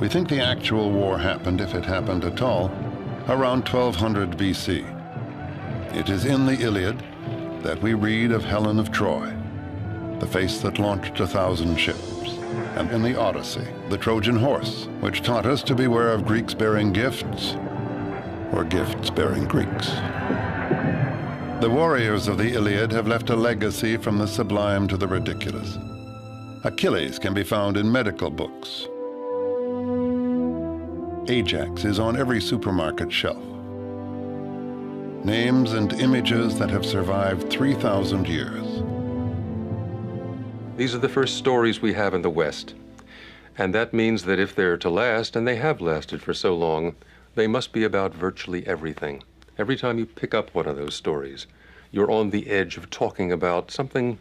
We think the actual war happened, if it happened at all, around 1200 BC. It is in the Iliad that we read of Helen of Troy, the face that launched 1,000 ships, and in the Odyssey, the Trojan horse, which taught us to beware of Greeks bearing gifts, or gifts bearing Greeks. The warriors of the Iliad have left a legacy from the sublime to the ridiculous. Achilles can be found in medical books. Ajax is on every supermarket shelf. Names and images that have survived 3,000 years. These are the first stories we have in the West. And that means that if they're to last, and they have lasted for so long, they must be about virtually everything. Every time you pick up one of those stories, you're on the edge of talking about something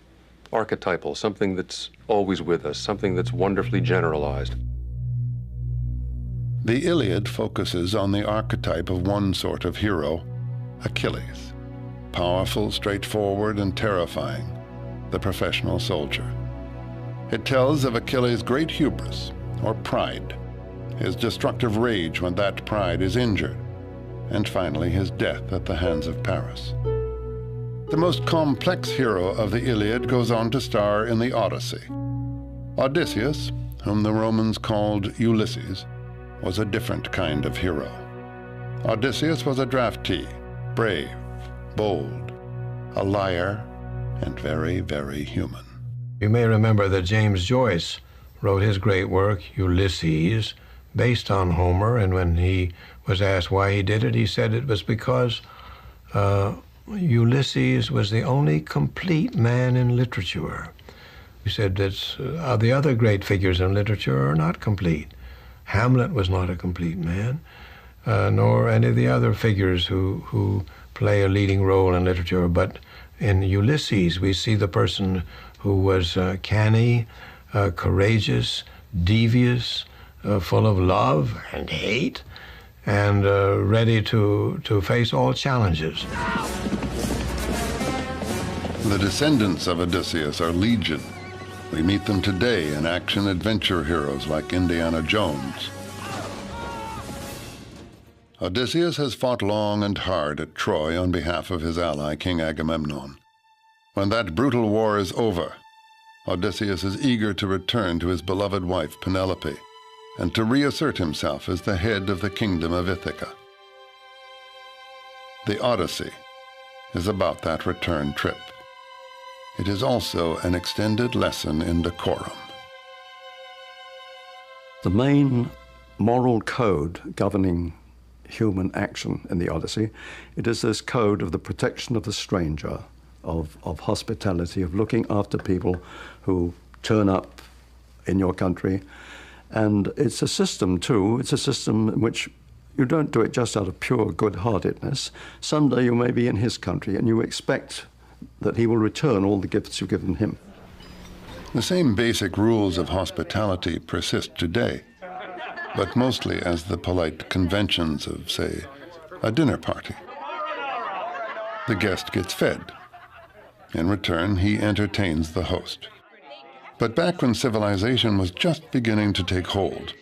archetypal, something that's always with us, something that's wonderfully generalized. The Iliad focuses on the archetype of one sort of hero, Achilles. Powerful, straightforward, and terrifying, the professional soldier. It tells of Achilles' great hubris, or pride, his destructive rage when that pride is injured, and finally his death at the hands of Paris. The most complex hero of the Iliad goes on to star in the Odyssey. Odysseus, whom the Romans called Ulysses, was a different kind of hero. Odysseus was a draftee, brave, bold, a liar, and very, very human. You may remember that James Joyce wrote his great work, Ulysses, based on Homer, and when he was asked why he did it, he said it was because Ulysses was the only complete man in literature. He said that the other great figures in literature are not complete. Hamlet was not a complete man, nor any of the other figures who play a leading role in literature. But in Ulysses, we see the person who was canny, courageous, devious, full of love and hate, and ready to face all challenges. The descendants of Odysseus are legion. We meet them today in action-adventure heroes like Indiana Jones. Odysseus has fought long and hard at Troy on behalf of his ally, King Agamemnon. When that brutal war is over, Odysseus is eager to return to his beloved wife, Penelope, and to reassert himself as the head of the kingdom of Ithaca. The Odyssey is about that return trip. It is also an extended lesson in decorum. The main moral code governing human action in the Odyssey, it is this code of the protection of the stranger, of hospitality, of looking after people who turn up in your country. And it's a system, too. It's a system in which you don't do it just out of pure good-heartedness. Someday you may be in his country, and you expect that he will return all the gifts you've given him. The same basic rules of hospitality persist today, but mostly as the polite conventions of, say, a dinner party. The guest gets fed. In return, he entertains the host. But back when civilization was just beginning to take hold,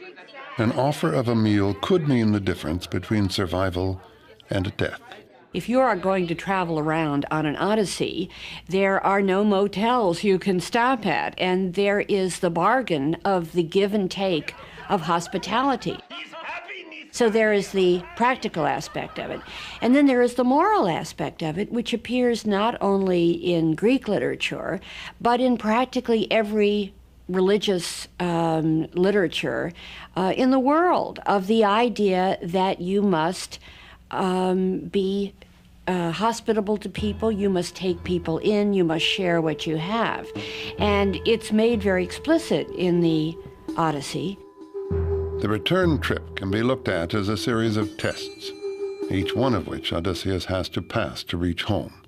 an offer of a meal could mean the difference between survival and death. If you are going to travel around on an Odyssey, there are no motels you can stop at, and there is the bargain of the give and take of hospitality. So there is the practical aspect of it. And then there is the moral aspect of it, which appears not only in Greek literature, but in practically every religious literature in the world, of the idea that you must be hospitable to people, you must take people in, you must share what you have. And it's made very explicit in the Odyssey. The return trip can be looked at as a series of tests, each one of which Odysseus has to pass to reach home.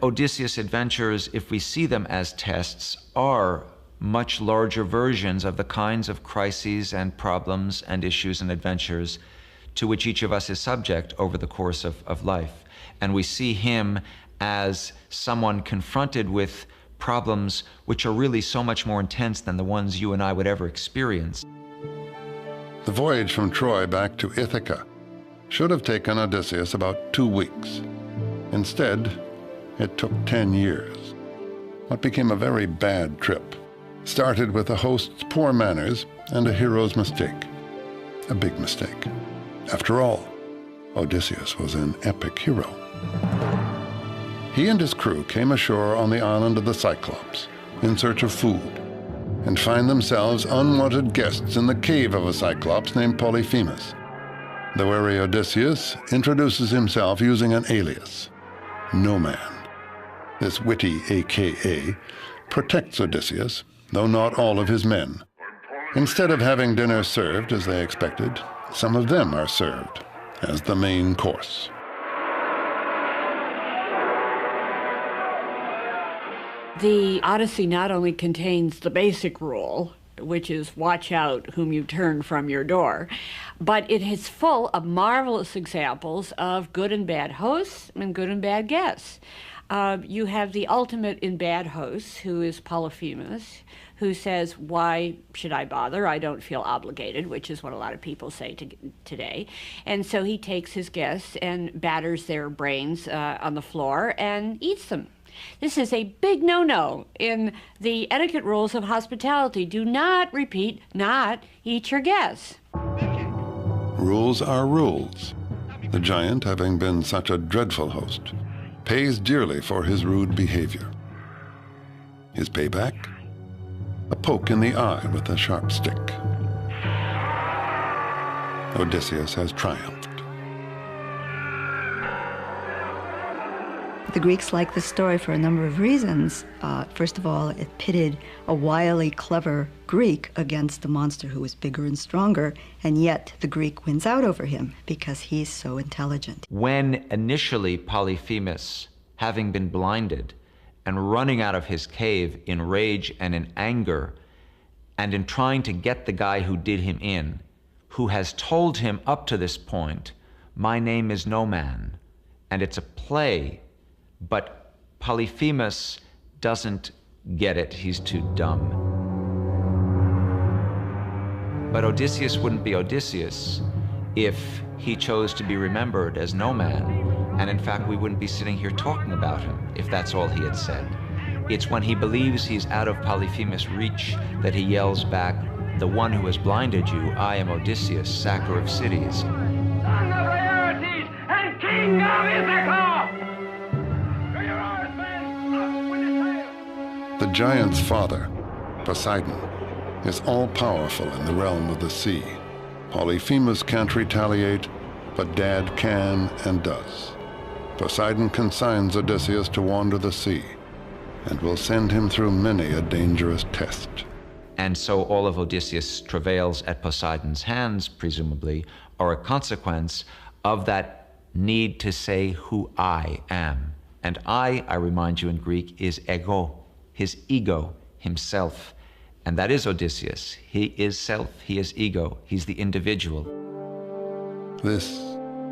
Odysseus' adventures, if we see them as tests, are much larger versions of the kinds of crises and problems and issues and adventures to which each of us is subject over the course of life. And we see him as someone confronted with problems which are really so much more intense than the ones you and I would ever experience. The voyage from Troy back to Ithaca should have taken Odysseus about 2 weeks. Instead, it took 10 years. What became a very bad trip started with the host's poor manners and a hero's mistake. A big mistake. After all, Odysseus was an epic hero. He and his crew came ashore on the island of the Cyclops in search of food, and find themselves unwanted guests in the cave of a Cyclops named Polyphemus. The wary Odysseus introduces himself using an alias, No Man. This witty AKA protects Odysseus, though not all of his men. Instead of having dinner served as they expected, some of them are served as the main course. The Odyssey not only contains the basic rule, which is watch out whom you turn from your door, but it is full of marvelous examples of good and bad hosts and good and bad guests. You have the ultimate in bad hosts, who is Polyphemus, who says, why should I bother? I don't feel obligated, which is what a lot of people say today. And so he takes his guests and batters their brains on the floor and eats them. This is a big no-no in the etiquette rules of hospitality. Do not repeat, not eat your guests. Rules are rules. The giant, having been such a dreadful host, pays dearly for his rude behavior. His payback? A poke in the eye with a sharp stick. Odysseus has triumphed. The Greeks liked this story for a number of reasons. First of all, it pitted a wily, clever Greek against a monster who was bigger and stronger, and yet the Greek wins out over him because he's so intelligent. When initially Polyphemus, having been blinded and running out of his cave in rage and in anger, and in trying to get the guy who did him in, who has told him up to this point, my name is No Man, and it's a play, but Polyphemus doesn't get it. He's too dumb. But Odysseus wouldn't be Odysseus if he chose to be remembered as No Man. And in fact, we wouldn't be sitting here talking about him if that's all he had said. It's when he believes he's out of Polyphemus' reach that he yells back, the one who has blinded you, I am Odysseus, sacker of cities. Son of Laertes and king of Ithaca! The giant's father, Poseidon, is all-powerful in the realm of the sea. Polyphemus can't retaliate, but Dad can and does. Poseidon consigns Odysseus to wander the sea and will send him through many a dangerous test. And so all of Odysseus' travails at Poseidon's hands, presumably, are a consequence of that need to say who I am. And I remind you in Greek, is ego, his ego, himself. And that is Odysseus. He is self, he is ego, he's the individual. This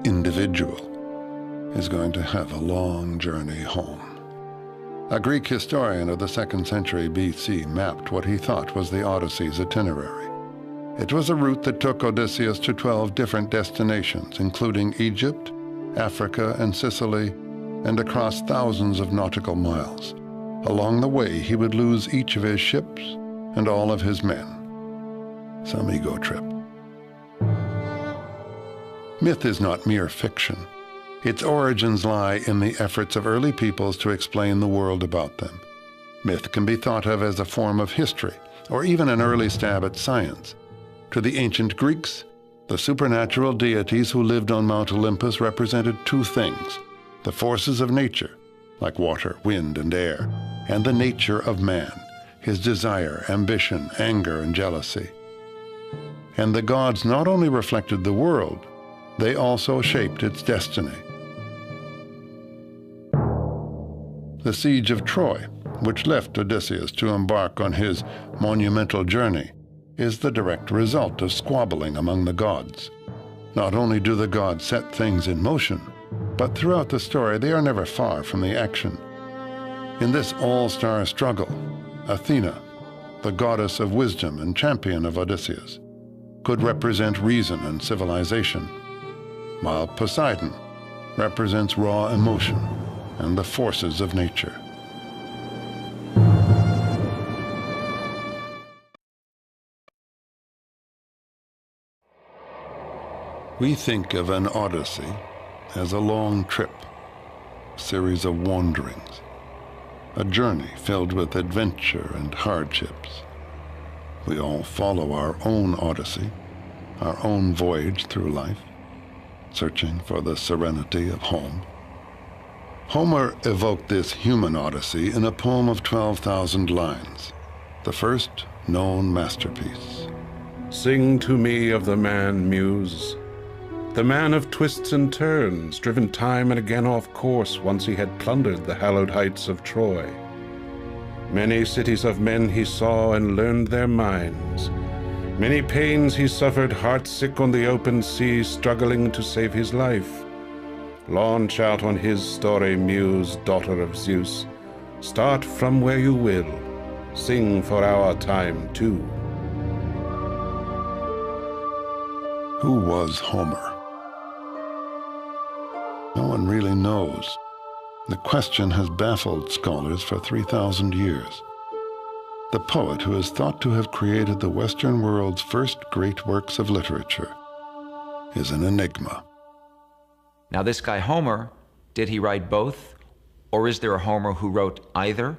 individual is going to have a long journey home. A Greek historian of the 2nd century BC mapped what he thought was the Odyssey's itinerary. It was a route that took Odysseus to 12 different destinations, including Egypt, Africa, and Sicily, and across thousands of nautical miles. Along the way, he would lose each of his ships and all of his men. Some ego trip. Myth is not mere fiction. Its origins lie in the efforts of early peoples to explain the world about them. Myth can be thought of as a form of history, or even an early stab at science. To the ancient Greeks, the supernatural deities who lived on Mount Olympus represented two things: the forces of nature, like water, wind, and air, and the nature of man, his desire, ambition, anger, and jealousy. And the gods not only reflected the world, they also shaped its destiny. The siege of Troy, which left Odysseus to embark on his monumental journey, is the direct result of squabbling among the gods. Not only do the gods set things in motion, but throughout the story they are never far from the action. In this all-star struggle, Athena, the goddess of wisdom and champion of Odysseus, could represent reason and civilization, while Poseidon represents raw emotion and the forces of nature. We think of an Odyssey as a long trip, a series of wanderings, a journey filled with adventure and hardships. We all follow our own Odyssey, our own voyage through life, searching for the serenity of home. Homer evoked this human Odyssey in a poem of 12,000 lines, the first known masterpiece. Sing to me of the man, Muse, the man of twists and turns, driven time and again off course once he had plundered the hallowed heights of Troy. Many cities of men he saw and learned their minds. Many pains he suffered, heart-sick on the open sea, struggling to save his life. Launch out on his story, Muse, daughter of Zeus. Start from where you will. Sing for our time, too. Who was Homer? No one really knows. The question has baffled scholars for 3,000 years. The poet who is thought to have created the Western world's first great works of literature is an enigma. Now this guy Homer, did he write both? Or is there a Homer who wrote either?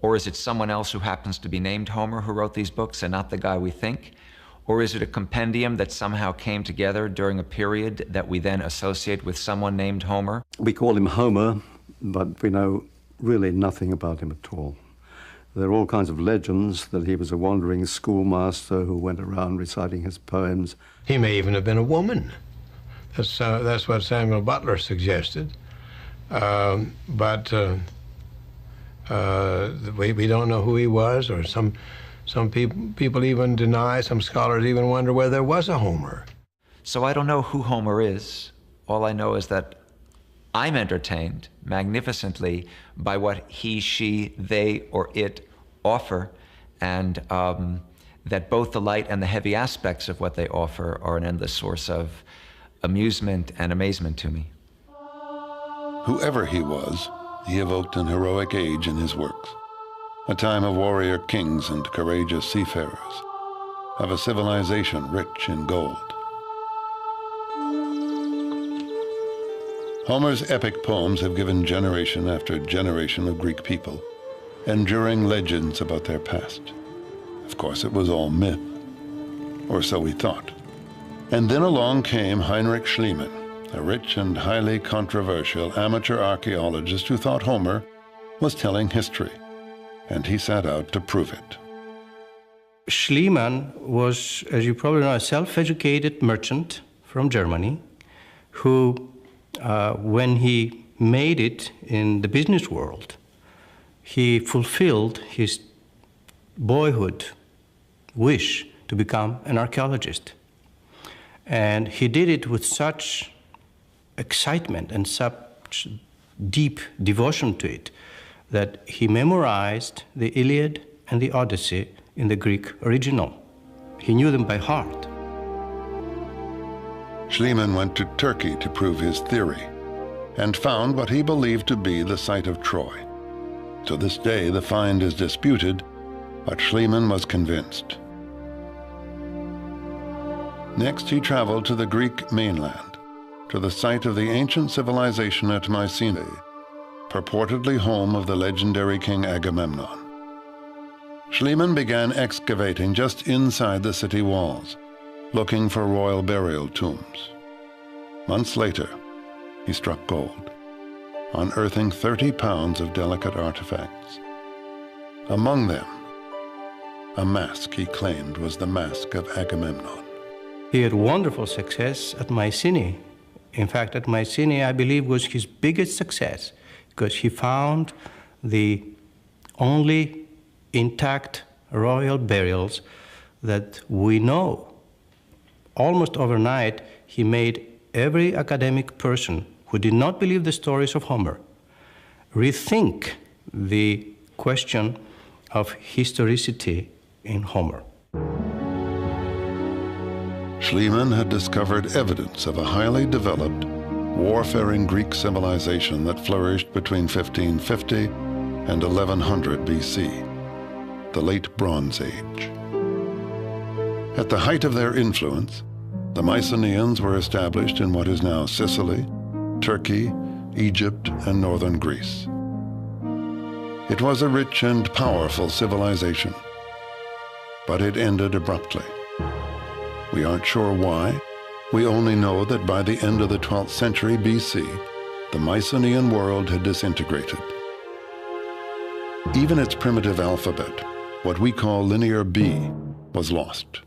Or is it someone else who happens to be named Homer who wrote these books and not the guy we think? Or is it a compendium that somehow came together during a period that we then associate with someone named Homer? We call him Homer, but we know really nothing about him at all. There are all kinds of legends that he was a wandering schoolmaster who went around reciting his poems. He may even have been a woman. That's what Samuel Butler suggested. But we don't know who he was, or some people even deny, some scholars even wonder whether there was a Homer. So I don't know who Homer is. All I know is that I'm entertained magnificently by what he, she, they, or it offer, and that both the light and the heavy aspects of what they offer are an endless source of amusement and amazement to me. Whoever he was, he evoked an heroic age in his works, a time of warrior kings and courageous seafarers, of a civilization rich in gold. Homer's epic poems have given generation after generation of Greek people enduring legends about their past. Of course, it was all myth, or so we thought. And then along came Heinrich Schliemann, a rich and highly controversial amateur archaeologist who thought Homer was telling history, and he set out to prove it. Schliemann was, as you probably know, a self-educated merchant from Germany who, when he made it in the business world, he fulfilled his boyhood wish to become an archaeologist. And he did it with such excitement and such deep devotion to it that he memorized the Iliad and the Odyssey in the Greek original. He knew them by heart. Schliemann went to Turkey to prove his theory and found what he believed to be the site of Troy. To this day, the find is disputed, but Schliemann was convinced. Next, he traveled to the Greek mainland, to the site of the ancient civilization at Mycenae, purportedly home of the legendary King Agamemnon. Schliemann began excavating just inside the city walls, looking for royal burial tombs. Months later, he struck gold, unearthing 30 pounds of delicate artifacts. Among them, a mask he claimed was the mask of Agamemnon. He had wonderful success at Mycenae. In fact, at Mycenae, I believe, was his biggest success, because he found the only intact royal burials that we know. Almost overnight, he made every academic person who did not believe the stories of Homer rethink the question of historicity in Homer. Schliemann had discovered evidence of a highly developed, warfaring Greek civilization that flourished between 1550 and 1100 BC, the Late Bronze Age. At the height of their influence, the Mycenaeans were established in what is now Sicily, Turkey, Egypt, and northern Greece. It was a rich and powerful civilization, but it ended abruptly. We aren't sure why. We only know that by the end of the 12th century BC, the Mycenaean world had disintegrated. Even its primitive alphabet, what we call Linear B, was lost.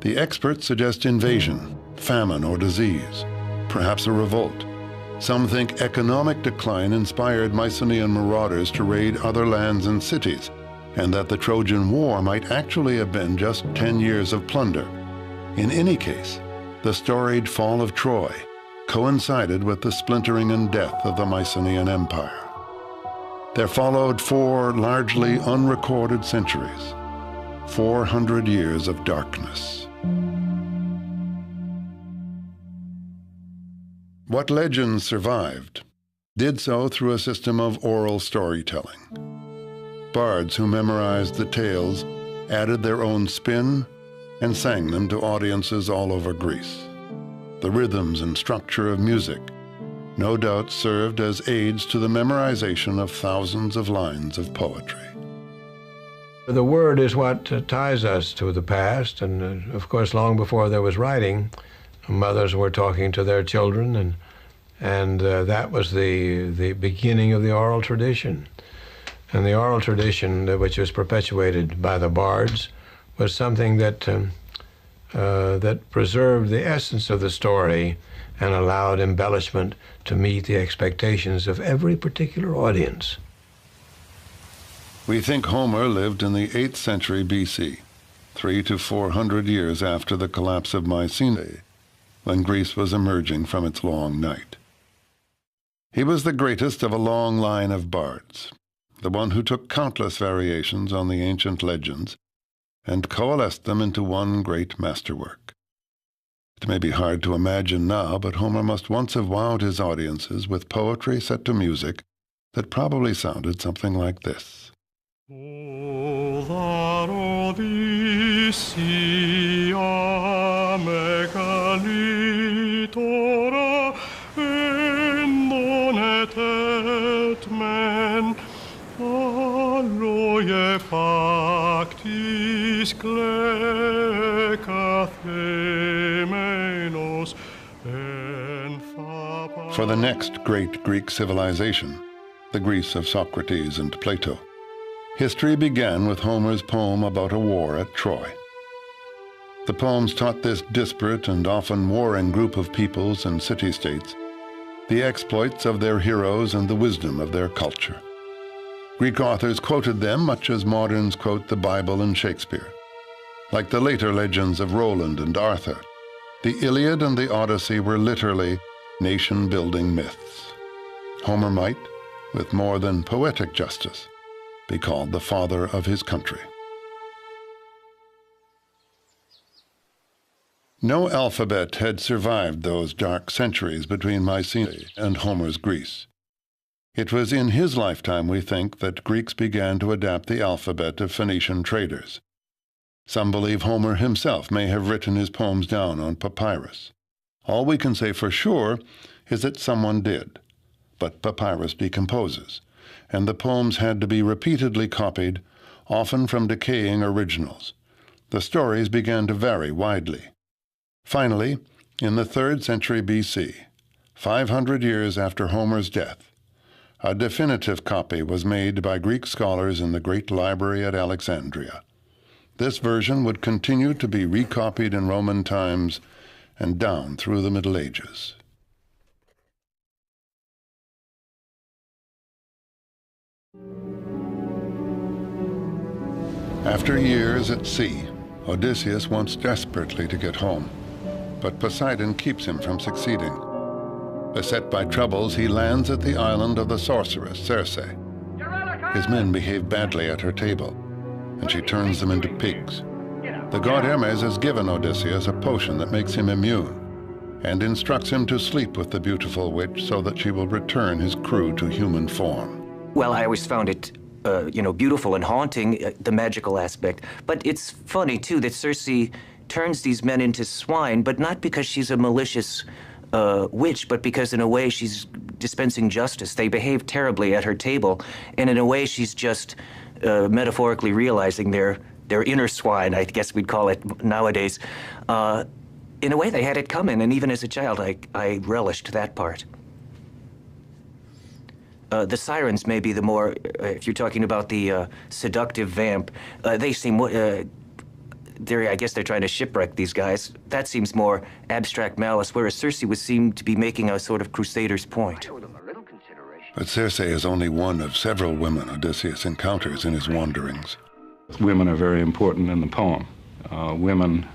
The experts suggest invasion, famine, or disease, perhaps a revolt. Some think economic decline inspired Mycenaean marauders to raid other lands and cities, and that the Trojan War might actually have been just 10 years of plunder. In any case, the storied fall of Troy coincided with the splintering and death of the Mycenaean Empire. There followed 4 largely unrecorded centuries, 400 years of darkness. What legends survived did so through a system of oral storytelling. Bards who memorized the tales added their own spin and sang them to audiences all over Greece. The rhythms and structure of music no doubt served as aids to the memorization of thousands of lines of poetry. The word is what ties us to the past, and of course, long before there was writing, mothers were talking to their children, and that was the beginning of the oral tradition. And the oral tradition, which was perpetuated by the bards, was something that that preserved the essence of the story and allowed embellishment to meet the expectations of every particular audience. We think Homer lived in the 8th century BC, 300 to 400 years after the collapse of Mycenae, when Greece was emerging from its long night. He was the greatest of a long line of bards, the one who took countless variations on the ancient legends and coalesced them into one great masterwork. It may be hard to imagine now, but Homer must once have wowed his audiences with poetry set to music that probably sounded something like this. O that Odyssey megalitora endonet et men alloye pactis klekathemenos en fapa. For the next great Greek civilization, the Greece of Socrates and Plato, history began with Homer's poem about a war at Troy. The poems taught this disparate and often warring group of peoples and city-states the exploits of their heroes and the wisdom of their culture. Greek authors quoted them much as moderns quote the Bible and Shakespeare. Like the later legends of Roland and Arthur, the Iliad and the Odyssey were literally nation-building myths. Homer might, with more than poetic justice, be called the father of his country. No alphabet had survived those dark centuries between Mycenae and Homer's Greece. It was in his lifetime, we think, that Greeks began to adapt the alphabet of Phoenician traders. Some believe Homer himself may have written his poems down on papyrus. All we can say for sure is that someone did, but papyrus decomposes, and the poems had to be repeatedly copied, often from decaying originals. The stories began to vary widely. Finally, in the 3rd century BC, 500 years after Homer's death, a definitive copy was made by Greek scholars in the Great Library at Alexandria. This version would continue to be recopied in Roman times and down through the Middle Ages. After years at sea, Odysseus wants desperately to get home, but Poseidon keeps him from succeeding. Beset by troubles, he lands at the island of the sorceress, Circe. His men behave badly at her table, and she turns them into pigs. The god Hermes has given Odysseus a potion that makes him immune and instructs him to sleep with the beautiful witch so that she will return his crew to human form. Well, I always found it, beautiful and haunting, the magical aspect. But it's funny, too, that Circe turns these men into swine, but not because she's a malicious witch, but because in a way she's dispensing justice. They behave terribly at her table, and in a way she's just metaphorically realizing their inner swine, I guess we'd call it nowadays. In a way, they had it coming, and even as a child, I relished that part. The sirens may be the more, if you're talking about the seductive vamp, they seem, I guess they're trying to shipwreck these guys. That seems more abstract malice, whereas Circe would seem to be making a sort of crusader's point. But Circe is only one of several women Odysseus encounters in his wanderings. Women are very important in the poem. Women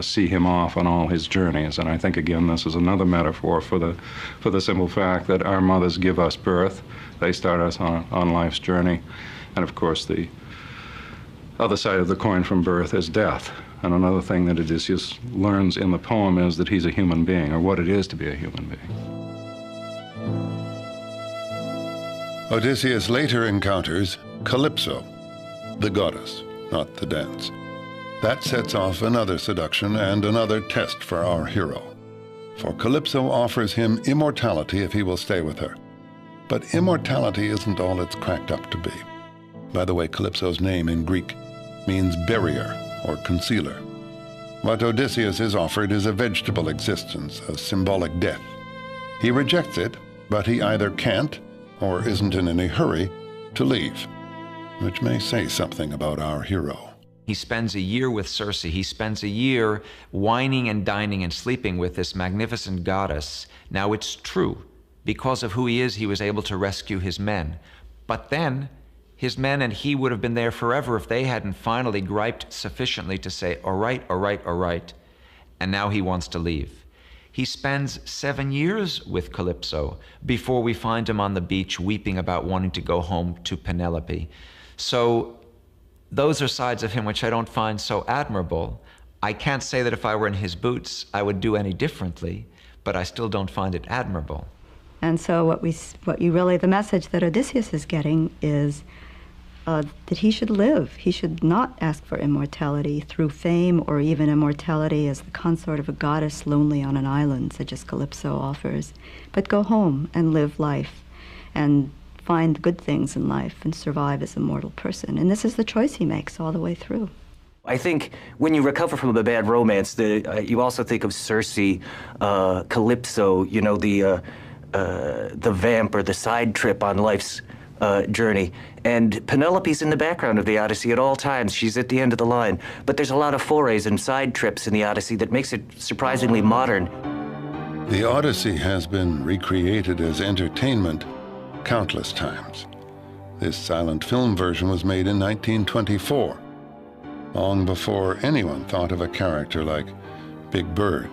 see him off on all his journeys, and I think, again, this is another metaphor for the simple fact that our mothers give us birth. They start us on life's journey, and of course the other side of the coin from birth is death. And another thing that Odysseus learns in the poem is that he's a human being, or what it is to be a human being. Odysseus later encounters Calypso, the goddess, not the dance. That sets off another seduction and another test for our hero. For Calypso offers him immortality if he will stay with her. But immortality isn't all it's cracked up to be. By the way, Calypso's name in Greek means barrier or concealer. What Odysseus is offered is a vegetable existence, a symbolic death. He rejects it, but he either can't or isn't in any hurry to leave, which may say something about our hero. He spends a year with Circe. He spends a year wining and dining and sleeping with this magnificent goddess. Now, it's true, because of who he is, he was able to rescue his men. But then, his men and he would have been there forever if they hadn't finally griped sufficiently to say, all right, all right, all right. And now he wants to leave. He spends 7 years with Calypso before we find him on the beach weeping about wanting to go home to Penelope. So those are sides of him which I don't find so admirable. I can't say that if I were in his boots, I would do any differently, but I still don't find it admirable. And so the message that Odysseus is getting is that he should live. He should not ask for immortality through fame or even immortality as the consort of a goddess lonely on an island, such as Calypso offers, but go home and live life and find good things in life and survive as a mortal person. And this is the choice he makes all the way through. I think when you recover from a bad romance, you also think of Circe, Calypso, the vamp or the side trip on life's journey. And Penelope's in the background of the Odyssey at all times. She's at the end of the line. But there's a lot of forays and side trips in the Odyssey that makes it surprisingly modern. The Odyssey has been recreated as entertainment countless times. This silent film version was made in 1924, long before anyone thought of a character like Big Bird.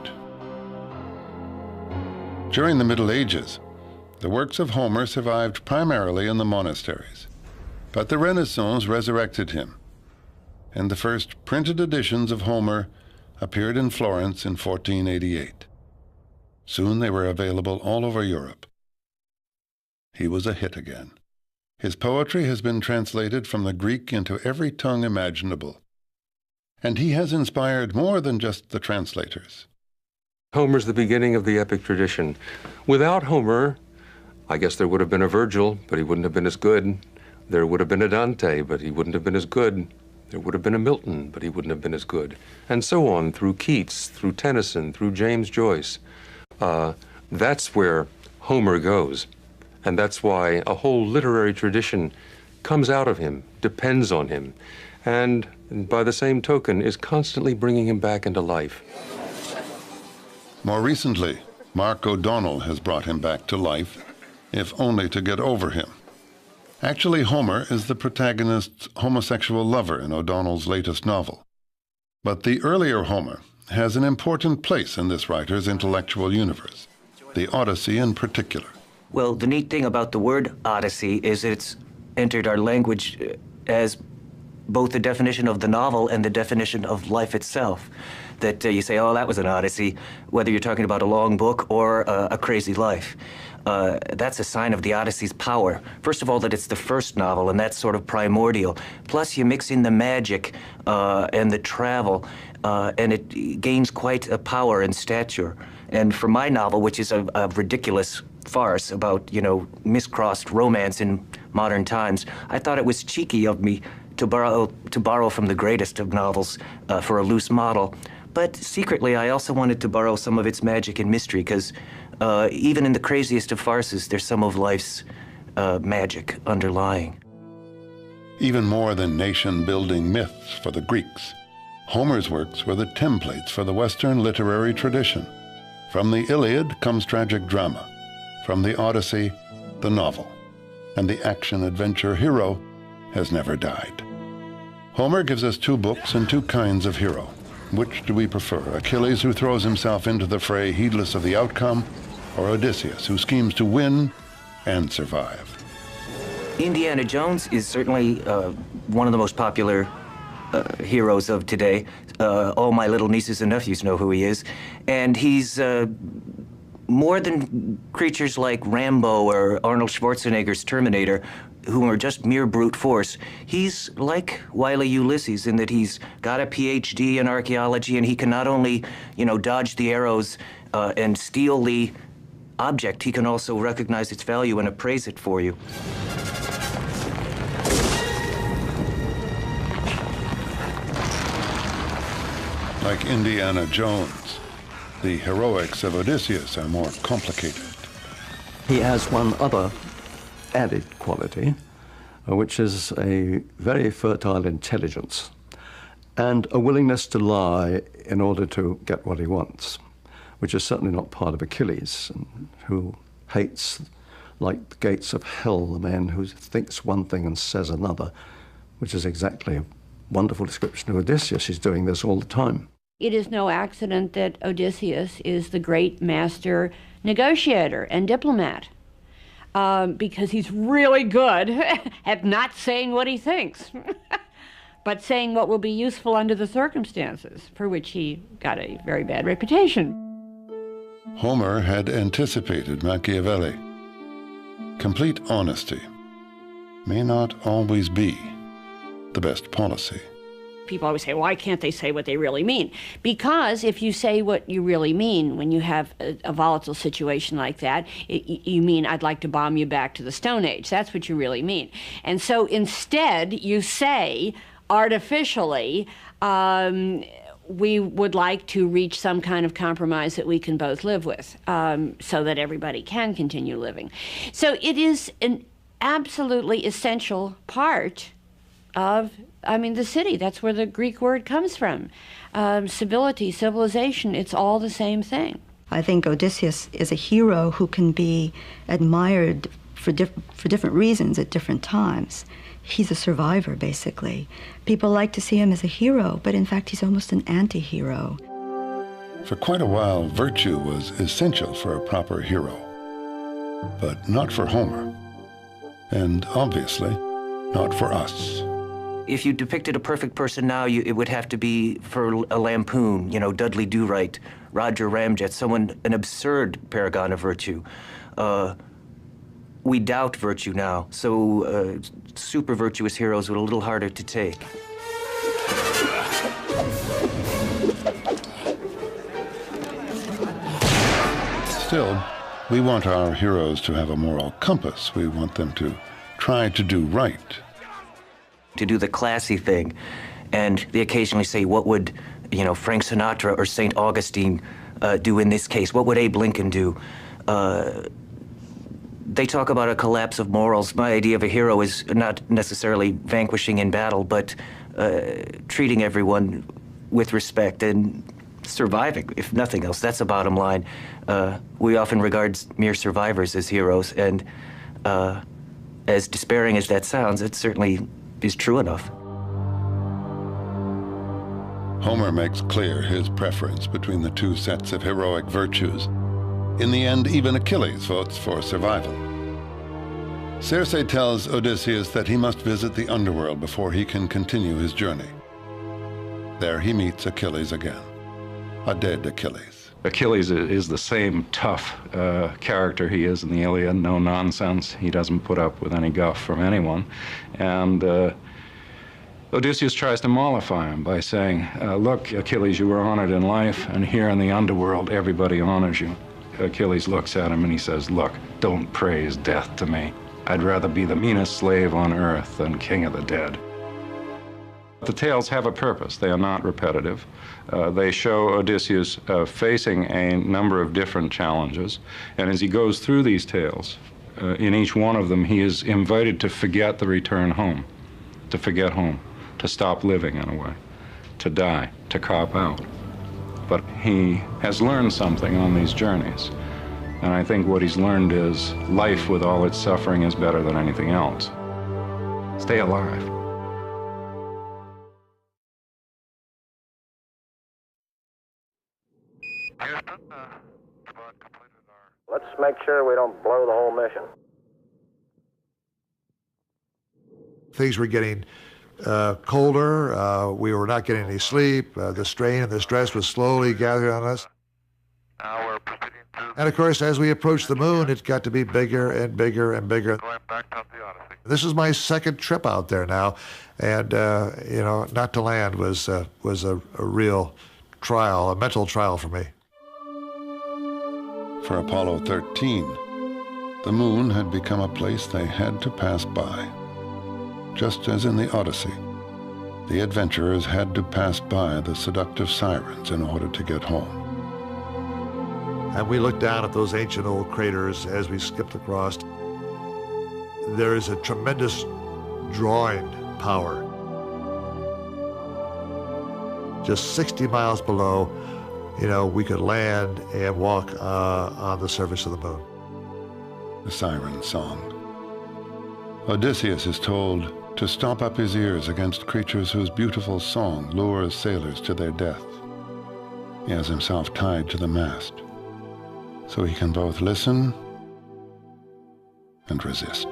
During the Middle Ages, the works of Homer survived primarily in the monasteries, but the Renaissance resurrected him, and the first printed editions of Homer appeared in Florence in 1488. Soon they were available all over Europe. He was a hit again. His poetry has been translated from the Greek into every tongue imaginable, and he has inspired more than just the translators. Homer's the beginning of the epic tradition. Without Homer, I guess there would have been a Virgil, but he wouldn't have been as good. There would have been a Dante, but he wouldn't have been as good. There would have been a Milton, but he wouldn't have been as good. And so on, through Keats, through Tennyson, through James Joyce. That's where Homer goes. And that's why a whole literary tradition comes out of him, depends on him, and by the same token is constantly bringing him back into life. More recently, Mark O'Donnell has brought him back to life, if only to get over him. Actually, Homer is the protagonist's homosexual lover in O'Donnell's latest novel. But the earlier Homer has an important place in this writer's intellectual universe, the Odyssey in particular. Well, the neat thing about the word Odyssey is it's entered our language as both the definition of the novel and the definition of life itself. That you say, oh, that was an Odyssey, whether you're talking about a long book or a crazy life. That's a sign of the Odyssey's power. First of all, that it's the first novel, and that's sort of primordial. Plus, you mix in the magic and the travel, and it gains quite a power and stature. And for my novel, which is a ridiculous farce about, you know, miscrossed romance in modern times, I thought it was cheeky of me to borrow from the greatest of novels for a loose model. But secretly, I also wanted to borrow some of its magic and mystery, because even in the craziest of farces, there's some of life's magic underlying. Even more than nation-building myths for the Greeks, Homer's works were the templates for the Western literary tradition. From the Iliad comes tragic drama, from the Odyssey, the novel, and the action-adventure hero has never died. Homer gives us two books and two kinds of hero. Which do we prefer, Achilles, who throws himself into the fray heedless of the outcome, or Odysseus, who schemes to win and survive? Indiana Jones is certainly one of the most popular heroes of today. All my little nieces and nephews know who he is. And he's more than creatures like Rambo or Arnold Schwarzenegger's Terminator, who are just mere brute force. He's like wily Ulysses in that he's got a PhD in archaeology, and he can not only, you know, dodge the arrows and steal the object, he can also recognize its value and appraise it for you. Like Indiana Jones, the heroics of Odysseus are more complicated. He has one other added quality, which is a very fertile intelligence and a willingness to lie in order to get what he wants, which is certainly not part of Achilles, who hates, like the gates of hell, the man who thinks one thing and says another, which is exactly a wonderful description of Odysseus. He's doing this all the time. It is no accident that Odysseus is the great master negotiator and diplomat, because he's really good at not saying what he thinks, but saying what will be useful under the circumstances, for which he got a very bad reputation. Homer had anticipated Machiavelli. Complete honesty may not always be the best policy. People always say, why can't they say what they really mean? Because if you say what you really mean when you have a volatile situation like that, you mean, I'd like to bomb you back to the Stone Age. That's what you really mean. And so instead, you say, artificially, we would like to reach some kind of compromise that we can both live with, so that everybody can continue living. So it is an absolutely essential part of, the city. That's where the Greek word comes from. Civility, civilization, it's all the same thing. I think Odysseus is a hero who can be admired for different reasons at different times. He's a survivor, basically. People like to see him as a hero, but in fact he's almost an anti-hero. For quite a while, virtue was essential for a proper hero, but not for Homer, and obviously not for us. If you depicted a perfect person now, it would have to be for a lampoon, you know, Dudley Do-Right, Roger Ramjet, an absurd paragon of virtue. We doubt virtue now, so super virtuous heroes are a little harder to take. Still, we want our heroes to have a moral compass. We want them to try to do right. To do the classy thing, and they occasionally say, what would, Frank Sinatra or St. Augustine do in this case? What would Abe Lincoln do? They talk about a collapse of morals. My idea of a hero is not necessarily vanquishing in battle, but treating everyone with respect and surviving, if nothing else. That's the bottom line. We often regard mere survivors as heroes, and as despairing as that sounds, it certainly is true enough. Homer makes clear his preference between the two sets of heroic virtues. In the end, even Achilles votes for survival. Circe tells Odysseus that he must visit the underworld before he can continue his journey. There he meets Achilles again, a dead Achilles. Achilles is the same tough character he is in the Iliad, no nonsense. He doesn't put up with any guff from anyone. And Odysseus tries to mollify him by saying, look, Achilles, you were honored in life, and here in the underworld, everybody honors you. Achilles looks at him and he says, look, don't praise death to me. I'd rather be the meanest slave on earth than king of the dead. The tales have a purpose. They are not repetitive. They show Odysseus facing a number of different challenges, and as he goes through these tales, in each one of them he is invited to forget the return home, to forget home, to stop living in a way, to die, to cop out. But he has learned something on these journeys, and I think what he's learned is life with all its suffering is better than anything else. Stay alive. Let's make sure we don't blow the whole mission. Things were getting colder. We were not getting any sleep. The strain and the stress was slowly gathering on us. Now we're proceeding to... And of course, as we approached the moon, it got to be bigger and bigger and bigger. Going back up the Odyssey. This is my second trip out there now, and you know, not to land was a real trial, a mental trial for me. For Apollo 13, the moon had become a place they had to pass by. Just as in the Odyssey, the adventurers had to pass by the seductive sirens in order to get home. And we looked down at those ancient old craters as we skipped across. There is a tremendous drawing power. Just 60 miles below, you know, we could land and walk on the surface of the moon. The siren song. Odysseus is told to stop up his ears against creatures whose beautiful song lures sailors to their death. He has himself tied to the mast, so he can both listen and resist.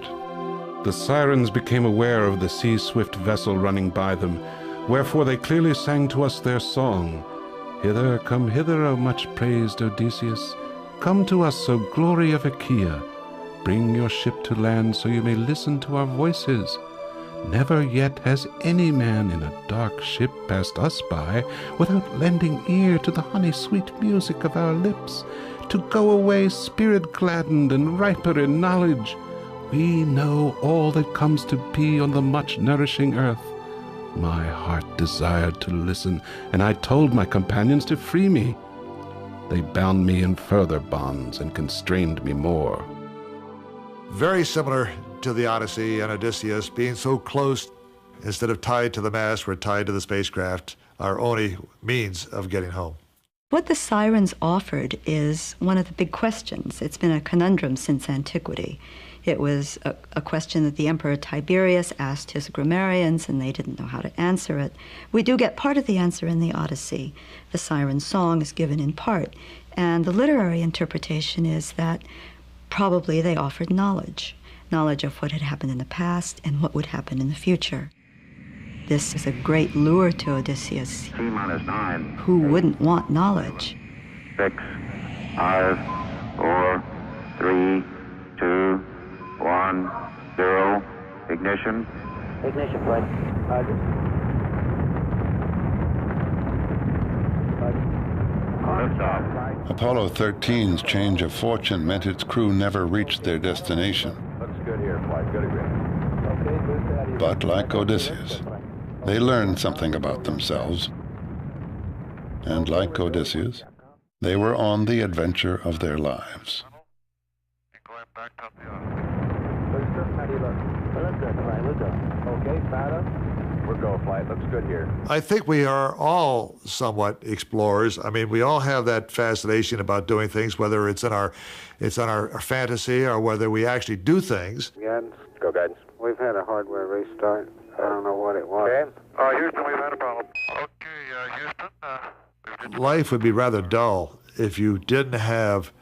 The sirens became aware of the sea-swift vessel running by them, wherefore they clearly sang to us their song. Hither, come hither, O much-praised Odysseus. Come to us, O glory of Achaea. Bring your ship to land so you may listen to our voices. Never yet has any man in a dark ship passed us by without lending ear to the honey-sweet music of our lips, to go away spirit-gladdened and riper in knowledge. We know all that comes to be on the much-nourishing earth. My heart desired to listen, and I told my companions to free me. They bound me in further bonds and constrained me more. Very similar to the Odyssey and Odysseus, being so close, instead of tied to the mast, we're tied to the spacecraft, our only means of getting home. What the sirens offered is one of the big questions. It's been a conundrum since antiquity. It was a question that the Emperor Tiberius asked his grammarians, and they didn't know how to answer it. We do get part of the answer in the Odyssey. The siren song is given in part, and the literary interpretation is that probably they offered knowledge of what had happened in the past and what would happen in the future. This is a great lure to Odysseus. T-9. Who wouldn't want knowledge? 6, 5, 4, 3, 2, 1, 0. Ignition. Ignition, flight. Roger. Liftoff. Apollo 13's change of fortune meant its crew never reached their destination. Looks good here, flight. Good agreement. Okay, good, Daddy. But like Odysseus, they learned something about themselves. And like Odysseus, they were on the adventure of their lives. Going back up the Odyssey. Looks good. How do you look? Well, that's good, flight. We're go. Okay, fire. We're go, flight. Looks good here. I think we are all somewhat explorers. I mean, we all have that fascination about doing things, whether it's in our fantasy or whether we actually do things. Guidance. Go, guidance. We've had a hardware restart. I don't know what it was. Okay. Houston, we've had a problem. Okay, Houston. Life would be rather dull if you didn't have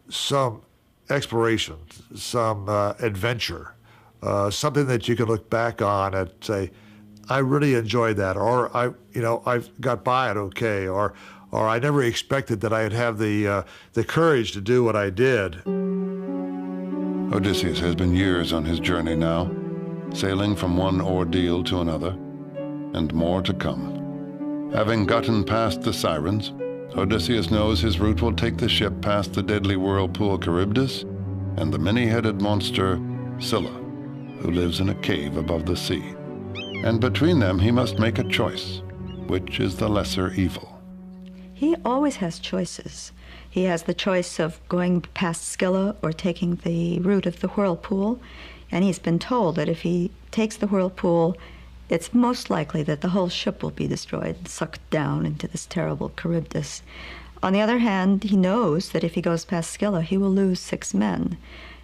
some exploration, some adventure, something that you can look back on and say, I really enjoyed that, or I got by it okay, or I never expected that I'd have the courage to do what I did. Odysseus has been years on his journey now, sailing from one ordeal to another, and more to come. Having gotten past the sirens, Odysseus knows his route will take the ship past the deadly whirlpool Charybdis and the many-headed monster Scylla, who lives in a cave above the sea. And between them he must make a choice. Which is the lesser evil? He always has choices. He has the choice of going past Scylla or taking the route of the whirlpool, and he's been told that if he takes the whirlpool, it's most likely that the whole ship will be destroyed and sucked down into this terrible Charybdis. On the other hand, he knows that if he goes past Scylla, he will lose 6 men.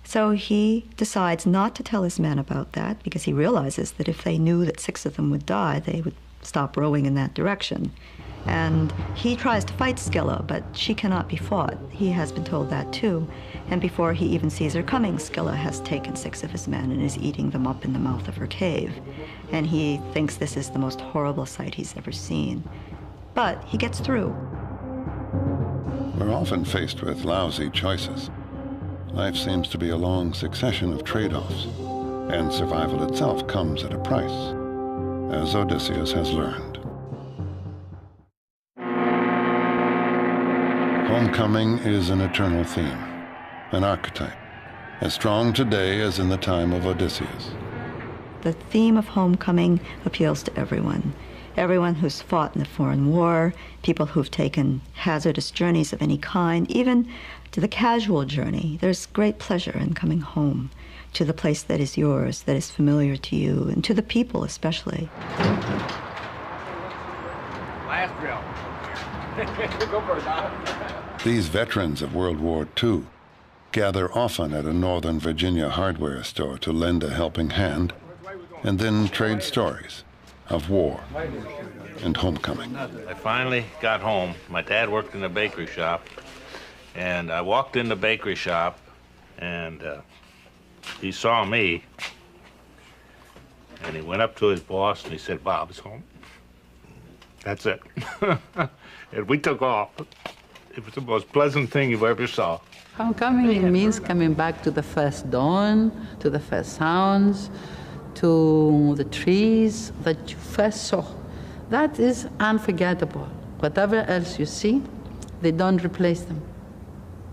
So he decides not to tell his men about that, because he realizes that if they knew that 6 of them would die, they would stop rowing in that direction. And he tries to fight Scylla, but she cannot be fought. He has been told that too. And before he even sees her coming, Scylla has taken 6 of his men and is eating them up in the mouth of her cave. And he thinks this is the most horrible sight he's ever seen. But he gets through. We're often faced with lousy choices. Life seems to be a long succession of trade-offs, and survival itself comes at a price, as Odysseus has learned. Homecoming is an eternal theme, an archetype, as strong today as in the time of Odysseus. The theme of homecoming appeals to everyone. Everyone who's fought in a foreign war, people who've taken hazardous journeys of any kind, even to the casual journey. There's great pleasure in coming home to the place that is yours, that is familiar to you, and to the people especially. Last drill. Go for it, Don. These veterans of World War II gather often at a Northern Virginia hardware store to lend a helping hand, and then trade stories of war and homecoming. I finally got home. My dad worked in a bakery shop, and I walked in the bakery shop, and he saw me, and he went up to his boss, and he said, "Bob's home." That's it. And we took off. It was the most pleasant thing you ever saw. Homecoming means coming back to the first dawn, to the first sounds, to the trees that you first saw. That is unforgettable. Whatever else you see, they don't replace them.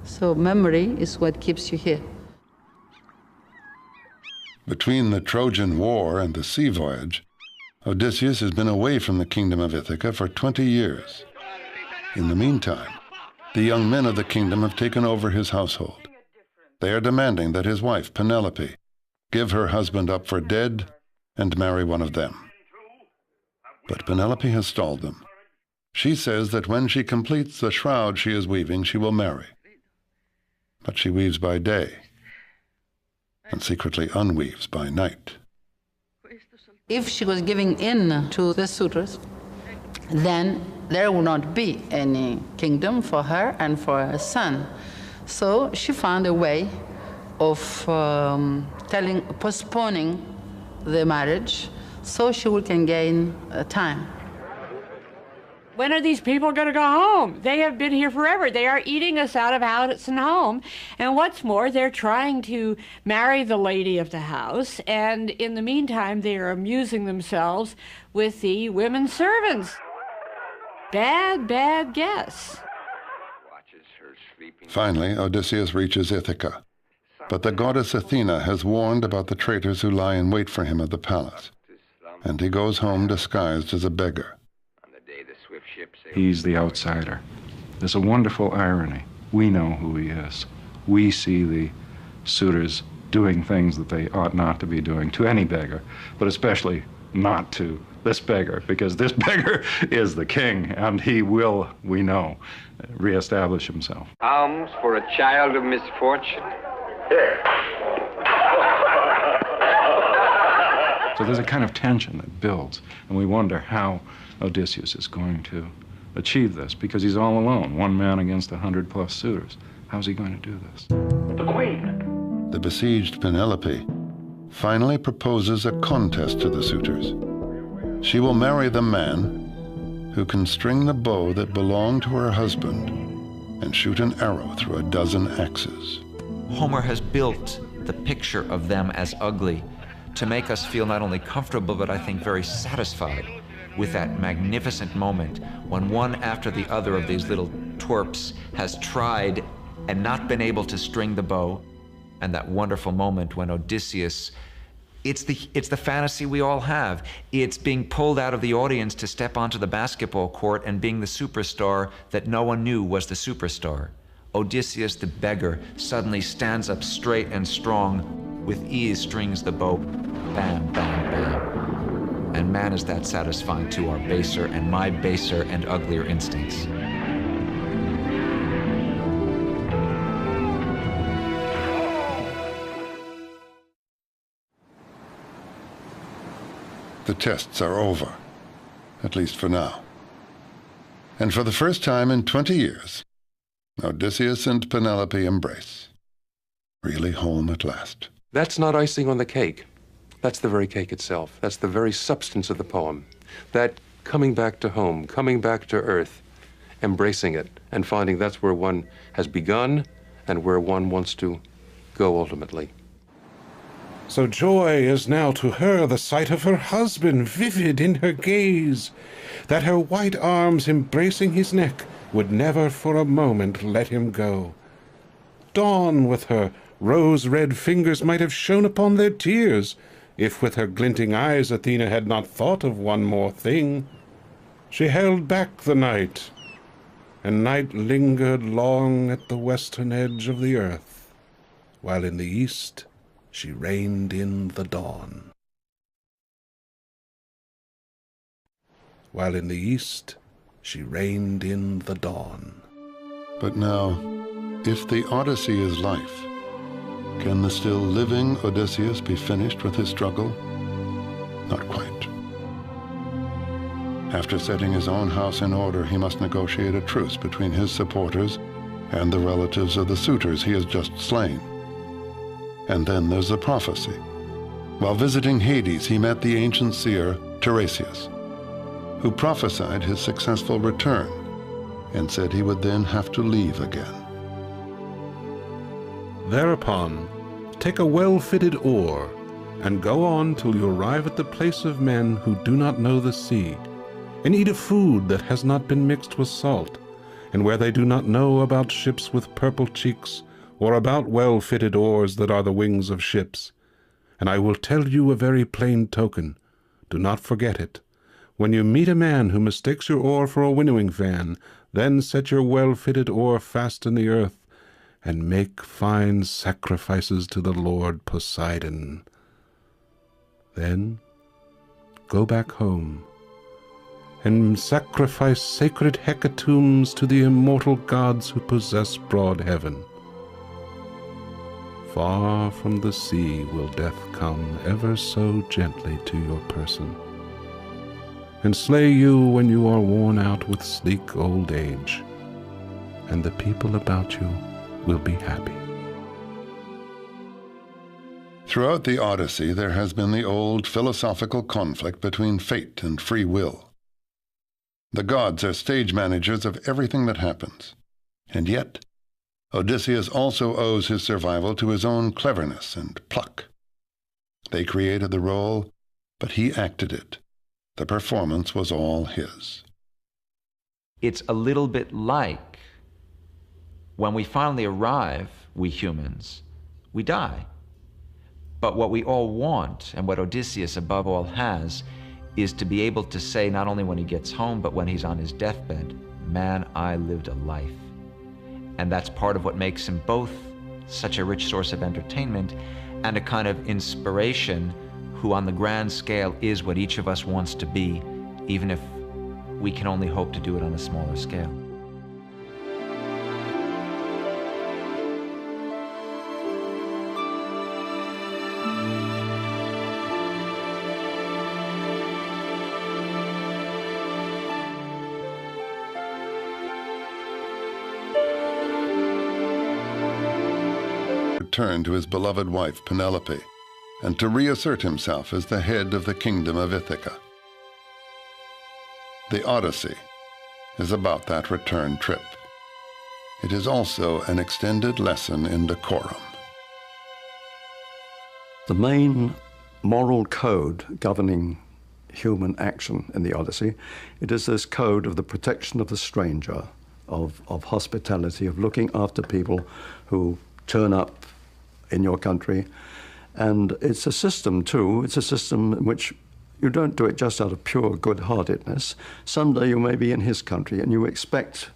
So memory is what keeps you here. Between the Trojan War and the sea voyage, Odysseus has been away from the kingdom of Ithaca for 20 years. In the meantime, the young men of the kingdom have taken over his household. They are demanding that his wife, Penelope, give her husband up for dead and marry one of them. But Penelope has stalled them. She says that when she completes the shroud she is weaving, she will marry. But she weaves by day and secretly unweaves by night. If she was giving in to the suitors, then there would not be any kingdom for her and for her son. So she found a way of postponing the marriage so she can gain time. When are these people going to go home? They have been here forever. They are eating us out of house and home. And what's more, they're trying to marry the lady of the house. And in the meantime, they are amusing themselves with the women servants. Bad, bad guess. Finally, Odysseus reaches Ithaca. But the goddess Athena has warned about the traitors who lie in wait for him at the palace. And he goes home disguised as a beggar. He's the outsider. There's a wonderful irony. We know who he is. We see the suitors doing things that they ought not to be doing to any beggar, but especially not to this beggar, because this beggar is the king, and he will, we know, reestablish himself. Alms for a child of misfortune. So there's a kind of tension that builds, and we wonder how Odysseus is going to achieve this, because he's all alone, one man against 100+ suitors. How's he going to do this? The Queen! The besieged Penelope finally proposes a contest to the suitors. She will marry the man who can string the bow that belonged to her husband and shoot an arrow through a dozen axes. Homer has built the picture of them as ugly to make us feel not only comfortable, but I think very satisfied with that magnificent moment when one after the other of these little twerps has tried and not been able to string the bow, and that wonderful moment when Odysseus, it's the fantasy we all have. It's being pulled out of the audience to step onto the basketball court and being the superstar that no one knew was the superstar. Odysseus the beggar suddenly stands up straight and strong, with ease strings the bow, bam, bam, bam. And man, is that satisfying to our baser and my baser and uglier instincts. The tests are over, at least for now. And for the first time in 20 years, Odysseus and Penelope embrace. Really home at last. That's not icing on the cake. That's the very cake itself. That's the very substance of the poem. That coming back to home, coming back to earth, embracing it, and finding that's where one has begun and where one wants to go ultimately. So joy is now to her the sight of her husband vivid in her gaze, that her white arms embracing his neck would never for a moment let him go. Dawn with her rose-red fingers might have shone upon their tears, if with her glinting eyes Athena had not thought of one more thing. She held back the night, and night lingered long at the western edge of the earth, while in the east she reigned in the dawn. While in the east she reigned in the dawn. But now, if the Odyssey is life, can the still living Odysseus be finished with his struggle? Not quite. After setting his own house in order, he must negotiate a truce between his supporters and the relatives of the suitors he has just slain. And then there's the prophecy. While visiting Hades, he met the ancient seer Tiresias, who prophesied his successful return and said he would then have to leave again. Thereupon, take a well-fitted oar, and go on till you arrive at the place of men who do not know the sea, and eat a food that has not been mixed with salt, and where they do not know about ships with purple cheeks, or about well-fitted oars that are the wings of ships. And I will tell you a very plain token. Do not forget it. When you meet a man who mistakes your oar for a winnowing fan, then set your well-fitted oar fast in the earth, and make fine sacrifices to the Lord Poseidon. Then go back home, and sacrifice sacred hecatombs to the immortal gods who possess broad heaven. Far from the sea will death come ever so gently to your person, and slay you when you are worn out with sleek old age, and the people about you will be happy. Throughout the Odyssey, there has been the old philosophical conflict between fate and free will. The gods are stage managers of everything that happens, and yet Odysseus also owes his survival to his own cleverness and pluck. They created the role, but he acted it. The performance was all his. It's a little bit like when we finally arrive, we humans, we die. But what we all want, and what Odysseus above all has, is to be able to say, not only when he gets home, but when he's on his deathbed, man, I lived a life. And that's part of what makes him both such a rich source of entertainment and a kind of inspiration who on the grand scale is what each of us wants to be, even if we can only hope to do it on a smaller scale. return to his beloved wife Penelope and to reassert himself as the head of the kingdom of Ithaca. The Odyssey is about that return trip. It is also an extended lesson in decorum. The main moral code governing human action in the Odyssey, it is this code of the protection of the stranger, of hospitality, of looking after people who turn up in your country. And it's a system, too. It's a system in which you don't do it just out of pure good-heartedness. Someday you may be in his country, and you expect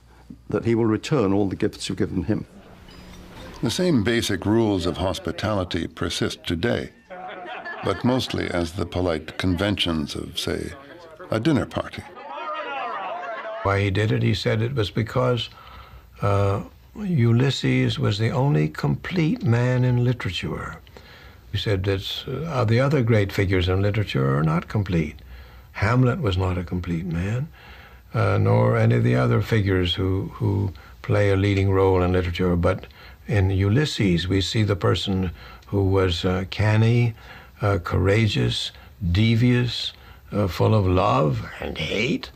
that he will return all the gifts you've given him. The same basic rules of hospitality persist today, but mostly as the polite conventions of, say, a dinner party. Why he did it, he said it was because Ulysses was the only complete man in literature. He said that the other great figures in literature are not complete. Hamlet was not a complete man, nor any of the other figures who play a leading role in literature. But in Ulysses, we see the person who was canny, courageous, devious, full of love and hate,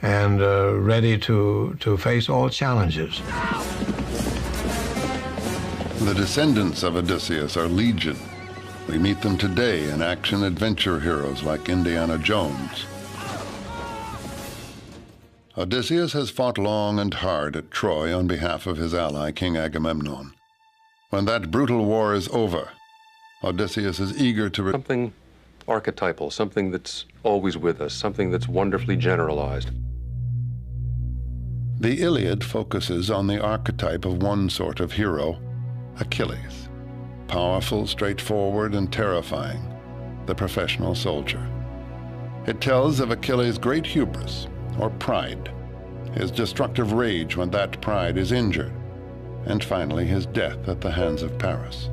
and ready to face all challenges. The descendants of Odysseus are legion. We meet them today in action-adventure heroes like Indiana Jones. Odysseus has fought long and hard at Troy on behalf of his ally, King Agamemnon. When that brutal war is over, Odysseus is eager to... Something archetypal, something that's always with us, something that's wonderfully generalized. The Iliad focuses on the archetype of one sort of hero, Achilles. Powerful, straightforward, and terrifying, the professional soldier. It tells of Achilles' great hubris, or pride, his destructive rage when that pride is injured, and finally his death at the hands of Paris.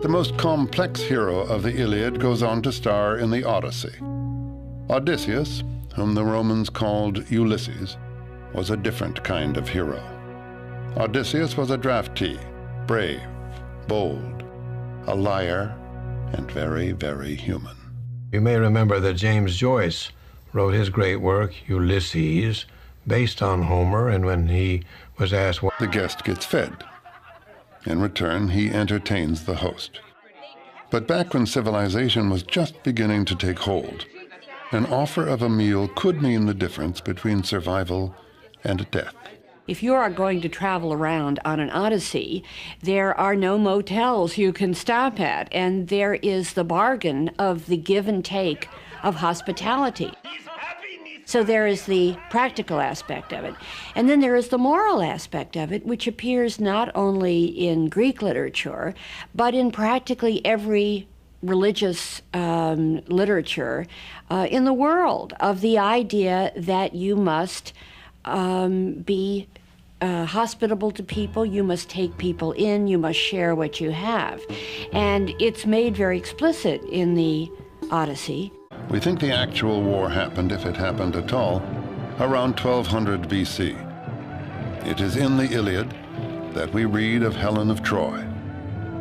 The most complex hero of the Iliad goes on to star in the Odyssey. Odysseus, whom the Romans called Ulysses, was a different kind of hero. Odysseus was a draftee, brave, bold, a liar, and very, very human. You may remember that James Joyce wrote his great work, Ulysses, based on Homer, and when he was asked what... The guest gets fed. In return, he entertains the host. But back when civilization was just beginning to take hold, an offer of a meal could mean the difference between survival and death. If you are going to travel around on an Odyssey, there are no motels you can stop at, and there is the bargain of the give and take of hospitality. So there is the practical aspect of it. And then there is the moral aspect of it, which appears not only in Greek literature, but in practically every religious literature in the world, of the idea that you must be hospitable to people, you must take people in, you must share what you have. And it's made very explicit in the Odyssey. We think the actual war happened, if it happened at all, around 1200 BC. It is in the Iliad that we read of Helen of Troy,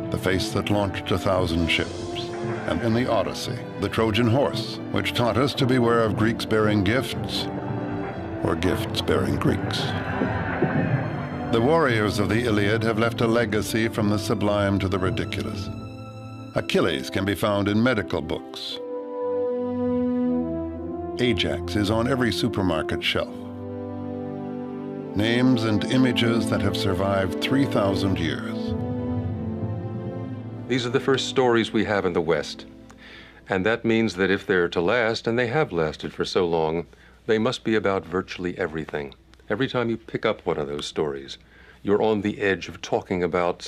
the face that launched 1,000 ships, and in the Odyssey, the Trojan horse, which taught us to beware of Greeks bearing gifts, or gifts bearing Greeks. The warriors of the Iliad have left a legacy from the sublime to the ridiculous. Achilles can be found in medical books. Ajax is on every supermarket shelf. Names and images that have survived 3,000 years. These are the first stories we have in the West. And that means that if they're to last, and they have lasted for so long, they must be about virtually everything. Every time you pick up one of those stories, you're on the edge of talking about